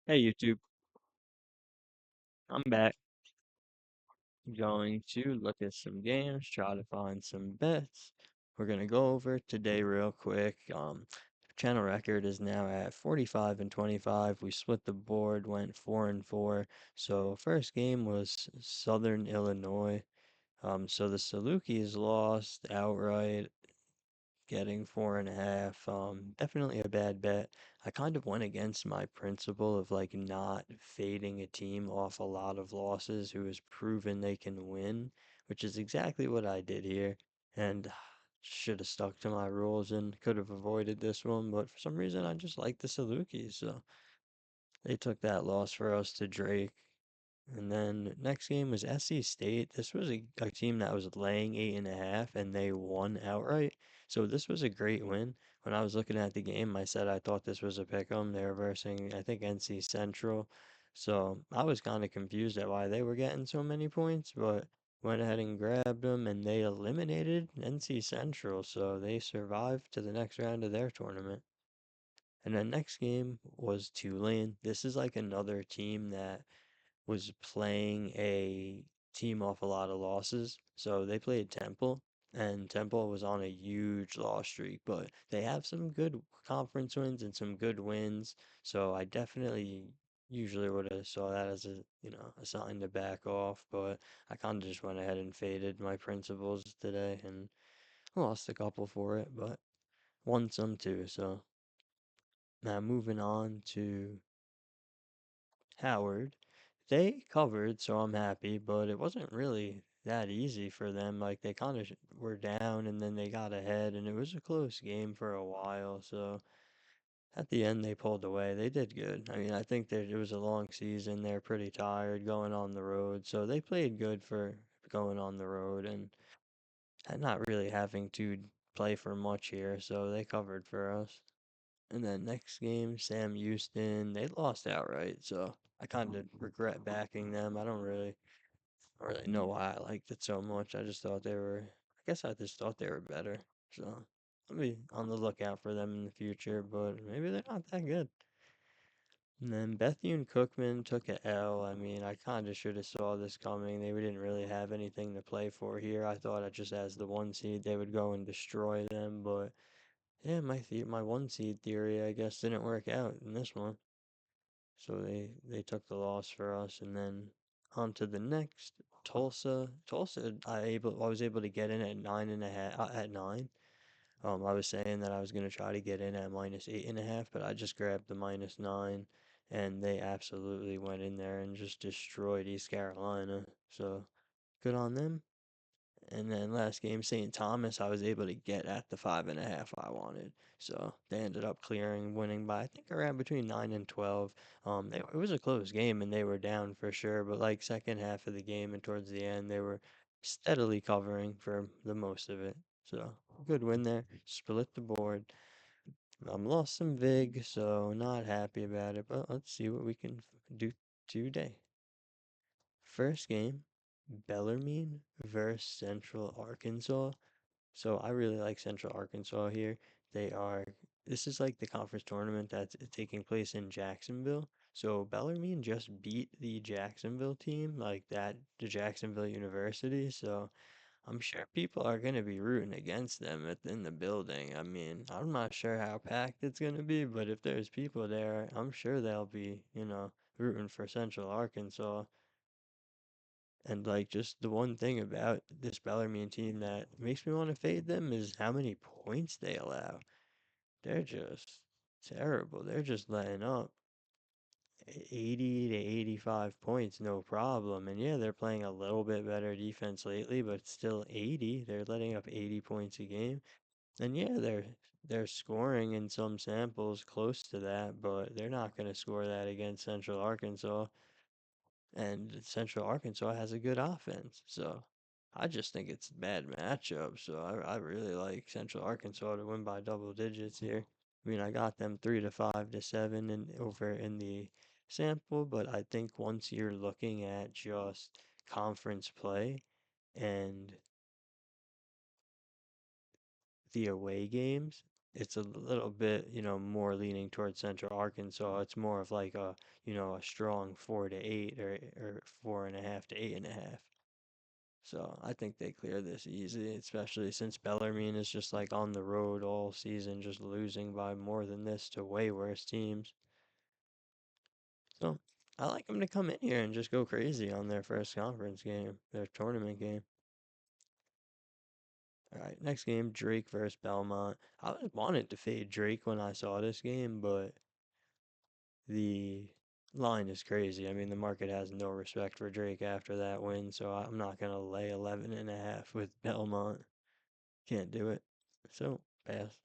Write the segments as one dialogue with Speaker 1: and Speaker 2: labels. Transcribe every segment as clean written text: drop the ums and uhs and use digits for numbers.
Speaker 1: Hey YouTube, I'm back. Going to look at some games, try to find some bets. We're gonna go over today real quick. Channel record is now at 45 and 25. We split the board, went 4 and 4. So first game was Southern Illinois. So the Salukis lost outright, getting 4.5. Definitely a bad bet. I kind of went against my principle of like not fading a team off a lot of losses who has proven they can win, which is exactly what I did here. And should have stuck to my rules and could have avoided this one, but for some reason I just like the Salukis, so they took that loss for us to Drake. And then next game was SC State. This was a team that was laying 8.5 and they won outright. So this was a great win. When I was looking at the game, I said I thought this was a pick 'em. They were versing, I think, NC Central. So I was kind of confused at why they were getting so many points, but went ahead and grabbed them and they eliminated NC Central. So they survived to the next round of their tournament. And then next game was Tulane. This is like another team that was playing a team off a lot of losses. So they played Temple, and Temple was on a huge loss streak, but they have some good conference wins and some good wins. So I definitely usually would have saw that as a sign to back off, but I kind of just went ahead and faded my principles today and lost a couple for it, but won some too. So now moving on to Howard. They covered, so I'm happy, but it wasn't really that easy for them. Like they kind of were down and then they got ahead, and it was a close game for a while. So at the end, they pulled away. They did good. I mean, I think that it was a long season. They're pretty tired going on the road, so they played good for going on the road and not really having to play for much here. So they covered for us. And then next game, Sam Houston, they lost outright, so I kind of regret backing them. I don't really know why I liked it so much. I guess I just thought they were better. So I'll be on the lookout for them in the future, but maybe they're not that good. And then Bethune Cookman took a L. I mean, I kind of should have saw this coming. They didn't really have anything to play for here. I thought I just as the 1 seed they would go and destroy them, but yeah, my 1 seed theory I guess didn't work out in this one. So they took the loss for us, and then on to the next Tulsa. Tulsa, I was able to get in at 9.5 at 9. I was saying that I was gonna try to get in at -8.5, but I just grabbed the -9, and they absolutely went in there and just destroyed East Carolina. So good on them. And then last game, St. Thomas, I was able to get at the 5.5 I wanted. So they ended up clearing, winning by I think around between 9 and 12. It was a close game and they were down for sure, but like second half of the game and towards the end, they were steadily covering for the most of it. So good win there. Split the board. Lost some vig, so not happy about it, but let's see what we can do today. First game, Bellarmine versus Central Arkansas. So I really like Central Arkansas here. They are, this is like the conference tournament that's taking place in Jacksonville. So Bellarmine just beat the Jacksonville team, like that, the Jacksonville University. So I'm sure people are going to be rooting against them in the building. I mean, I'm not sure how packed it's going to be, but if there's people there, I'm sure they'll be, rooting for Central Arkansas. And like just the one thing about this Bellarmine team that makes me want to fade them is how many points they allow. They're just terrible. They're just letting up 80 to 85 points, no problem. And yeah, they're playing a little bit better defense lately, but still 80. They're letting up 80 points a game. And yeah, they're scoring in some samples close to that, but they're not going to score that against Central Arkansas. And Central Arkansas has a good offense. So I just think it's a bad matchup. So I really like Central Arkansas to win by double digits here. I mean, I got them 3 to 5 to 7 and over in the sample, but I think once you're looking at just conference play and the away games, it's a little bit, more leaning towards Central Arkansas. It's more of like a strong 4 to 8 or 4.5 to 8.5. So I think they clear this easy, especially since Bellarmine is just like on the road all season, just losing by more than this to way worse teams. So I like them to come in here and just go crazy on their first conference game, their tournament game. All right, next game, Drake versus Belmont. I wanted to fade Drake when I saw this game, but the line is crazy. I mean, the market has no respect for Drake after that win, so I'm not going to lay 11.5 with Belmont. Can't do it. So, pass.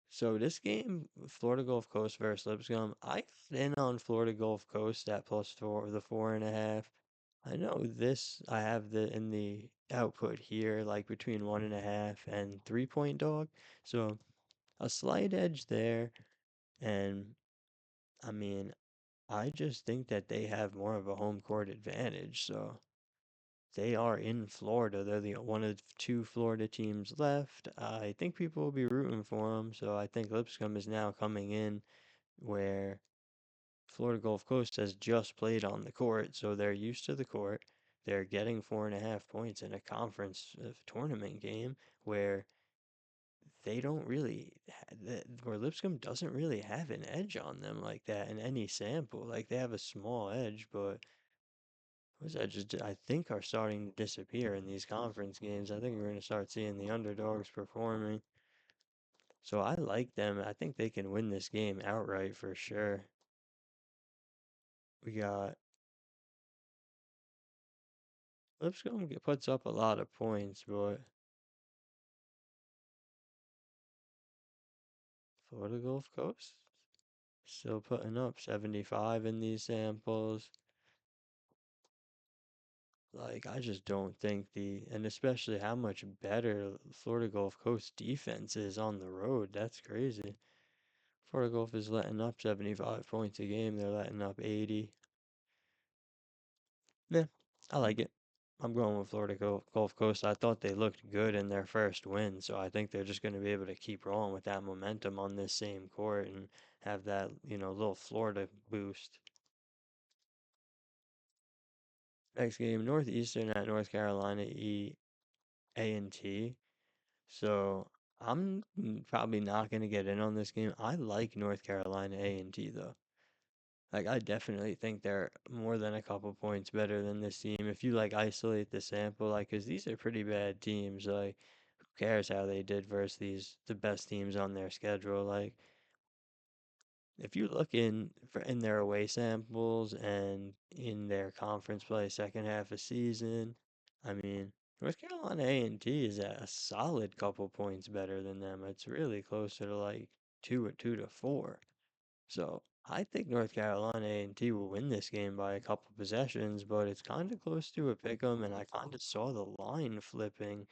Speaker 1: So this game, Florida Gulf Coast versus Lipscomb, I got in on Florida Gulf Coast at +4, the 4.5. I know this, I have the in the output here, like between 1.5 and 3 point dog. So a slight edge there. And I mean, I just think that they have more of a home court advantage. So they are in Florida. They're the one of two Florida teams left. I think people will be rooting for them. So I think Lipscomb is now coming in where Florida Gulf Coast has just played on the court, so they're used to the court. They're getting 4.5 points in a conference tournament game where they don't really, where Lipscomb doesn't really have an edge on them like that in any sample. Like they have a small edge, but those edges I think are starting to disappear in these conference games. I think we're going to start seeing the underdogs performing. So I like them. I think they can win this game outright for sure. We got Lipscomb puts up a lot of points, but Florida Gulf Coast still putting up 75 in these samples. Like, I just don't think and especially how much better Florida Gulf Coast defense is on the road. That's crazy. Florida Gulf is letting up 75 points a game. They're letting up 80. Yeah, I like it. I'm going with Florida Gulf Coast. I thought they looked good in their first win, so I think they're just going to be able to keep rolling with that momentum on this same court and have that, little Florida boost. Next game, Northeastern at North Carolina A&T. So I'm probably not going to get in on this game. I like North Carolina A&T though. Like I definitely think they're more than a couple points better than this team. If you like isolate the sample, like, cause these are pretty bad teams. Like, who cares how they did versus the best teams on their schedule? Like, if you look in their away samples and in their conference play second half of season, I mean, North Carolina A&T is a solid couple points better than them. It's really closer to like 2 to 4. So I think North Carolina A&T will win this game by a couple possessions, but it's kind of close to a pick 'em, and I kind of saw the line flipping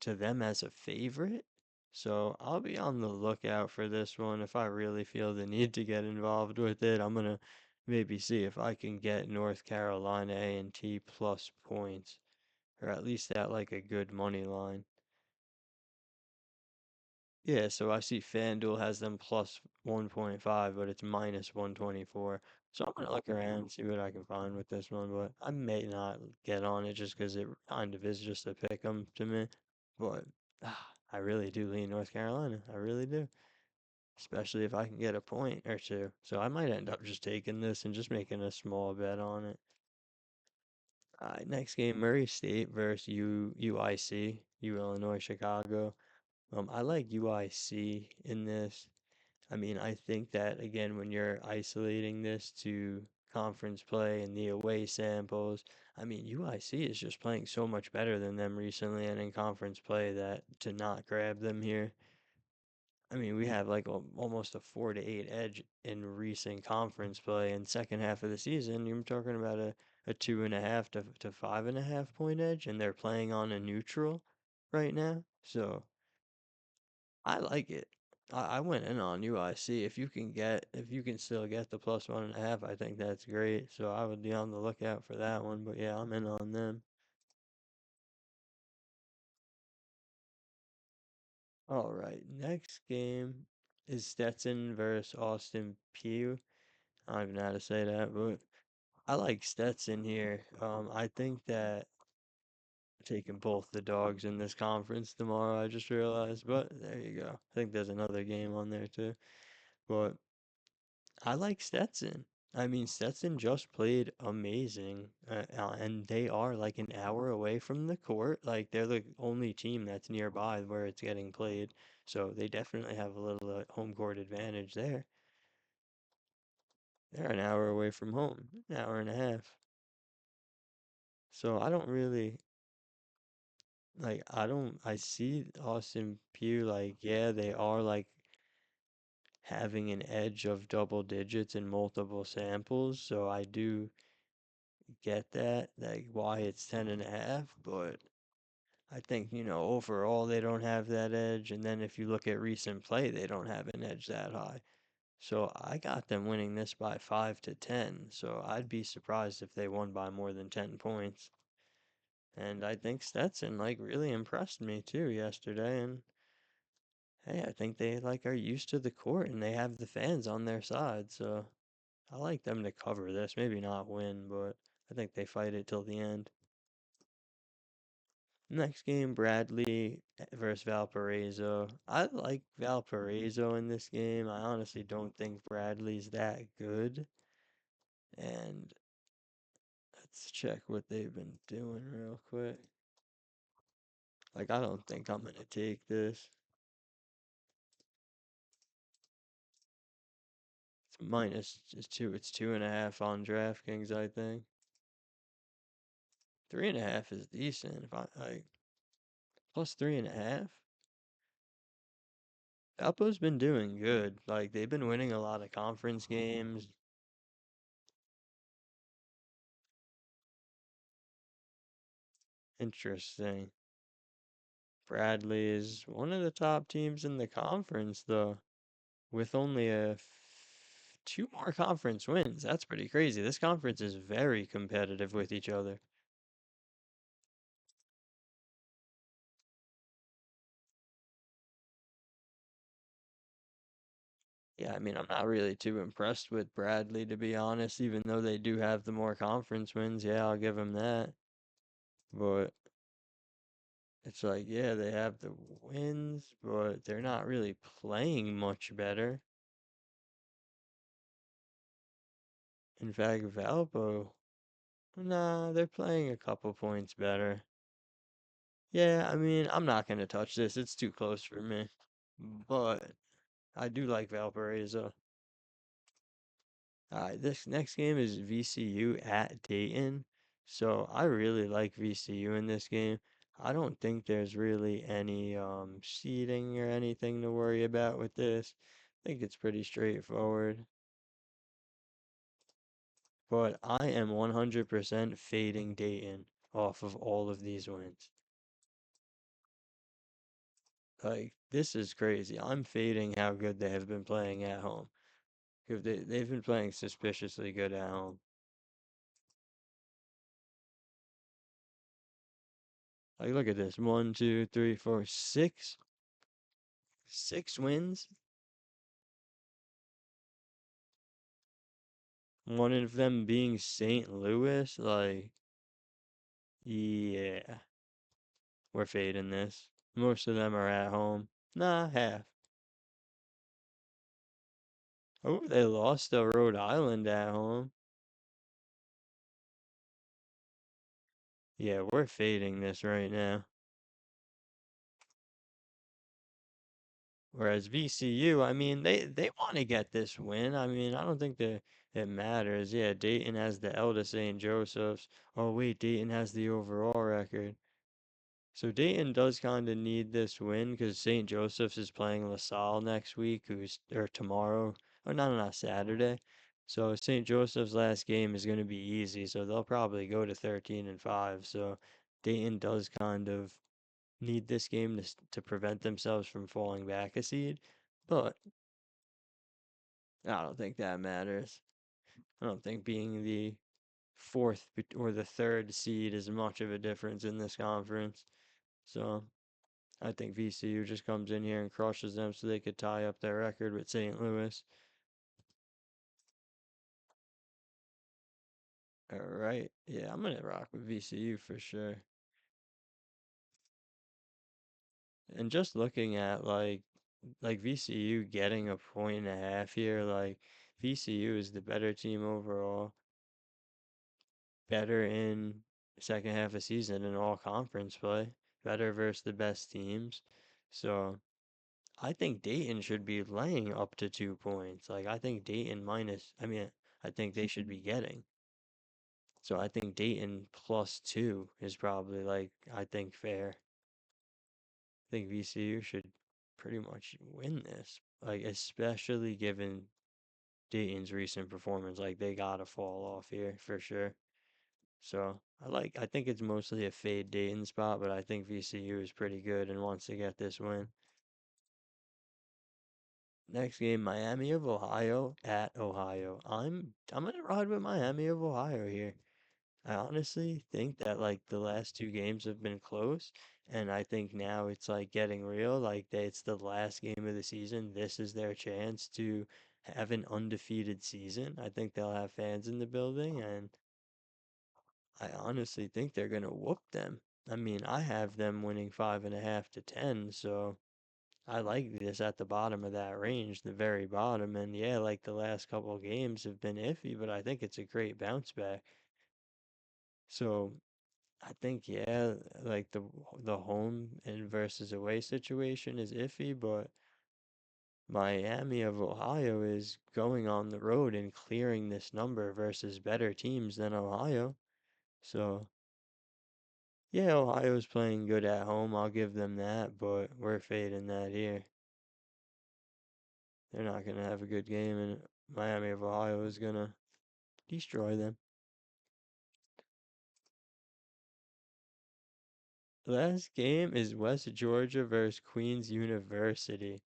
Speaker 1: to them as a favorite. So I'll be on the lookout for this one. If I really feel the need to get involved with it, I'm gonna maybe see if I can get North Carolina A&T plus points, or at least at like a good money line. Yeah, so I see FanDuel has them plus 1.5, but it's minus 124. So I'm gonna look around, see what I can find with this one, but I may not get on it just because it kind of is just a pick 'em to me. But I really do lean North Carolina. I really do. Especially if I can get a point or two. So I might end up just taking this and just making a small bet on it. All right, next game, Murray State versus UIC, U Illinois Chicago. I like UIC in this. I mean, I think that again, when you're isolating this to conference play and the away samples, I mean, UIC is just playing so much better than them recently and in conference play that to not grab them here. I mean, we have like almost a 4 to 8 edge in recent conference play. And second half of the season, you're talking about a 2.5 to 5.5 point edge, and they're playing on a neutral right now. So I like it. I went in on UIC. If you can still get the plus 1.5, I think that's great. So I would be on the lookout for that one. But yeah, I'm in on them. All right, next game is Stetson versus Austin Peay. I don't even know how to say that, but I like Stetson here. I think that taking both the dogs in this conference tomorrow, I just realized, but there you go. I think there's another game on there too. But I like Stetson. I mean, Stetson just played amazing, and they are like an hour away from the court. Like they're the only team that's nearby where it's getting played, so they definitely have a little home court advantage there. They're an hour away from home, an hour and a half. So I don't really like. I see Austin Peay like, yeah, they are like having an edge of double digits in multiple samples. So I do get that, like why it's 10.5, but I think, overall they don't have that edge. And then if you look at recent play, they don't have an edge that high. So I got them winning this by 5 to 10. So I'd be surprised if they won by more than 10 points. And I think Stetson like really impressed me too yesterday. And hey, I think they like are used to the court and they have the fans on their side. So I like them to cover this. Maybe not win, but I think they fight it till the end. Next game, Bradley versus Valparaiso. I like Valparaiso in this game. I honestly don't think Bradley's that good. And let's check what they've been doing real quick. Like, I don't think I'm going to take this. It's minus just two. It's 2.5 on DraftKings, I think. 3.5 is decent. If I like plus 3.5. Valpo's been doing good. Like, they've been winning a lot of conference games. Interesting. Bradley is one of the top teams in the conference, though, with only two more conference wins. That's pretty crazy. This conference is very competitive with each other. Yeah, I mean, I'm not really too impressed with Bradley, to be honest, even though they do have the more conference wins. Yeah, I'll give them that. But it's like, yeah, they have the wins, but they're not really playing much better. In fact, Valpo, nah, they're playing a couple points better. Yeah, I mean, I'm not gonna touch this. It's too close for me. But I do like Valparaiso. Alright, this next game is VCU at Dayton. So I really like VCU in this game. I don't think there's really any seeding or anything to worry about with this. I think it's pretty straightforward. But I am 100% fading Dayton off of all of these wins. Like, this is crazy. I'm fading how good they have been playing at home. If they've been playing suspiciously good at home. Like, look at this. One, two, three, four, six. 6 wins. One of them being St. Louis. Like, yeah, we're fading this. Most of them are at home. Nah, half. Oh, they lost to Rhode Island at home. Yeah, we're fading this right now. Whereas VCU, I mean, they want to get this win. I mean, I don't think that it matters. Yeah, Dayton has the L to St. Joseph's. Oh wait, Dayton has the overall record. So Dayton does kind of need this win because St. Joseph's is playing LaSalle next week, who's or tomorrow. Oh no, no, no, Saturday. So St. Joseph's last game is going to be easy, so they'll probably go to 13-5. So Dayton does kind of need this game to prevent themselves from falling back a seed, but I don't think that matters. I don't think being the or the third seed is much of a difference in this conference. So I think VCU just comes in here and crushes them so they could tie up their record with St. Louis. All right. Yeah, I'm gonna rock with VCU for sure. And just looking at like VCU getting a point and a half here, like VCU is the better team overall, better in second half of season in all conference play, better versus the best teams. So I think Dayton should be laying up to 2 points. Like I think Dayton minus, I mean, I think they should be getting. So I think Dayton plus two is probably like I think fair. I think VCU should pretty much win this. Like especially given Dayton's recent performance, like they gotta fall off here for sure. So I think it's mostly a fade Dayton spot, but I think VCU is pretty good and wants to get this win. Next game, Miami of Ohio at Ohio. I'm gonna ride with Miami of Ohio here. I honestly think that like the last two games have been close, and I think now it's like getting real. Like it's the last game of the season. This is their chance to have an undefeated season. I think they'll have fans in the building, and I honestly think they're gonna whoop them. I mean, I have them winning 5.5 to 10, so I like this at the bottom of that range, the very bottom. And yeah, like the last couple of games have been iffy, but I think it's a great bounce back. So I think yeah, like the home and versus away situation is iffy, but Miami of Ohio is going on the road and clearing this number versus better teams than Ohio. So yeah, Ohio's playing good at home. I'll give them that, but we're fading that here. They're not gonna have a good game, and Miami of Ohio is gonna destroy them. Last game is West Georgia versus Queens University.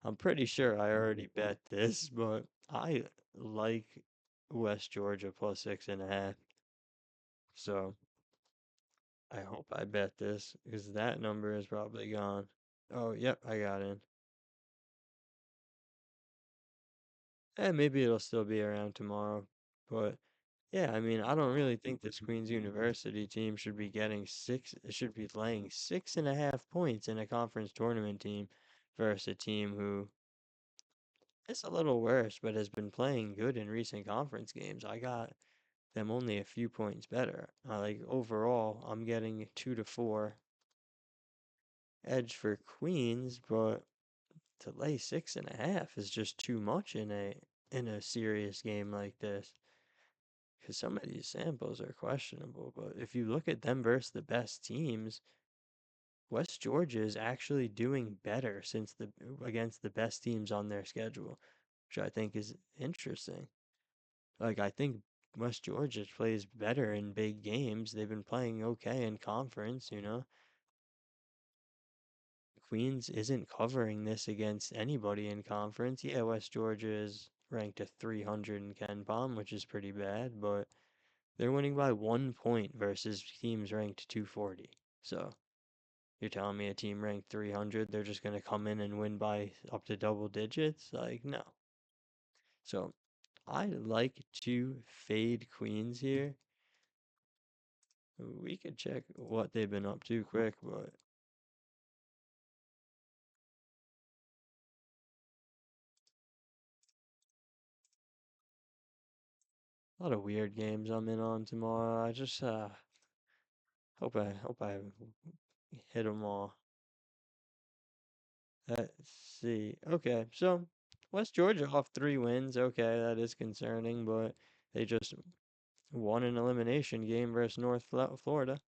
Speaker 1: I'm pretty sure I already bet this, but I like West Georgia plus 6.5. So I hope I bet this because that number is probably gone. Oh, yep, I got in. And maybe it'll still be around tomorrow. But yeah, I mean, I don't really think this Queens University team should be getting six, should be laying 6.5 points in a conference tournament team versus a team who is a little worse, but has been playing good in recent conference games. I got them only a few points better. Like overall, I'm getting 2 to 4 edge for Queens, but to lay 6.5 is just too much in a serious game like this. Because some of these samples are questionable. But if you look at them versus the best teams, West Georgia is actually doing better since the against the best teams on their schedule, which I think is interesting. Like I think West Georgia plays better in big games. They've been playing okay in conference, you know. Queens isn't covering this against anybody in conference. Yeah, West Georgia is ranked a 300 in Ken Palm, which is pretty bad, but they're winning by 1 point versus teams ranked 240. So you're telling me a team ranked 300, they're just going to come in and win by up to double digits? Like, no. So I like to fade Queens here. We could check what they've been up to quick, but a lot of weird games I'm in on tomorrow. I just hope I hit them all. Let's see. Okay, so West Georgia off 3 wins. Okay, that is concerning, but they just won an elimination game versus Florida.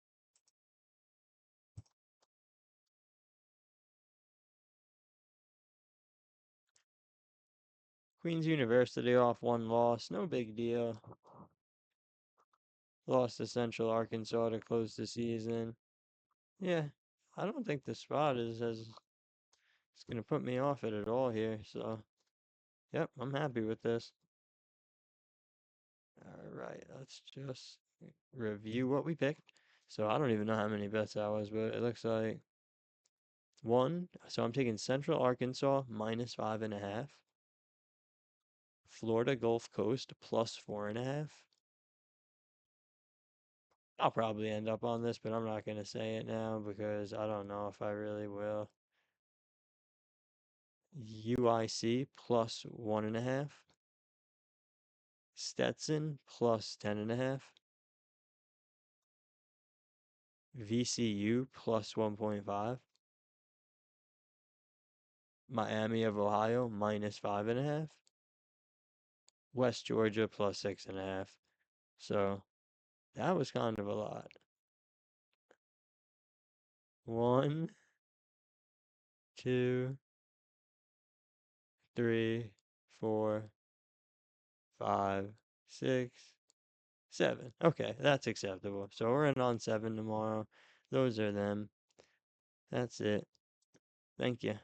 Speaker 1: Queens University off 1 loss. No big deal. Lost to Central Arkansas to close the season. Yeah, I don't think the spot is as it's gonna put me off it at all here. So, yep, I'm happy with this. All right, let's just review what we picked. So I don't even know how many bets I was, but it looks like One, so I'm taking Central Arkansas -5.5. Florida Gulf Coast +4.5. I'll probably end up on this, but I'm not going to say it now because I don't know if I really will. UIC +1.5. Stetson +10.5. VCU +1.5. Miami of Ohio -5.5. West Georgia +6.5. So that was kind of a lot. 1, 2, 3, 4, 5, 6, 7. Okay, that's acceptable. So we're in on 7 tomorrow. Those are them. That's it. Thank you.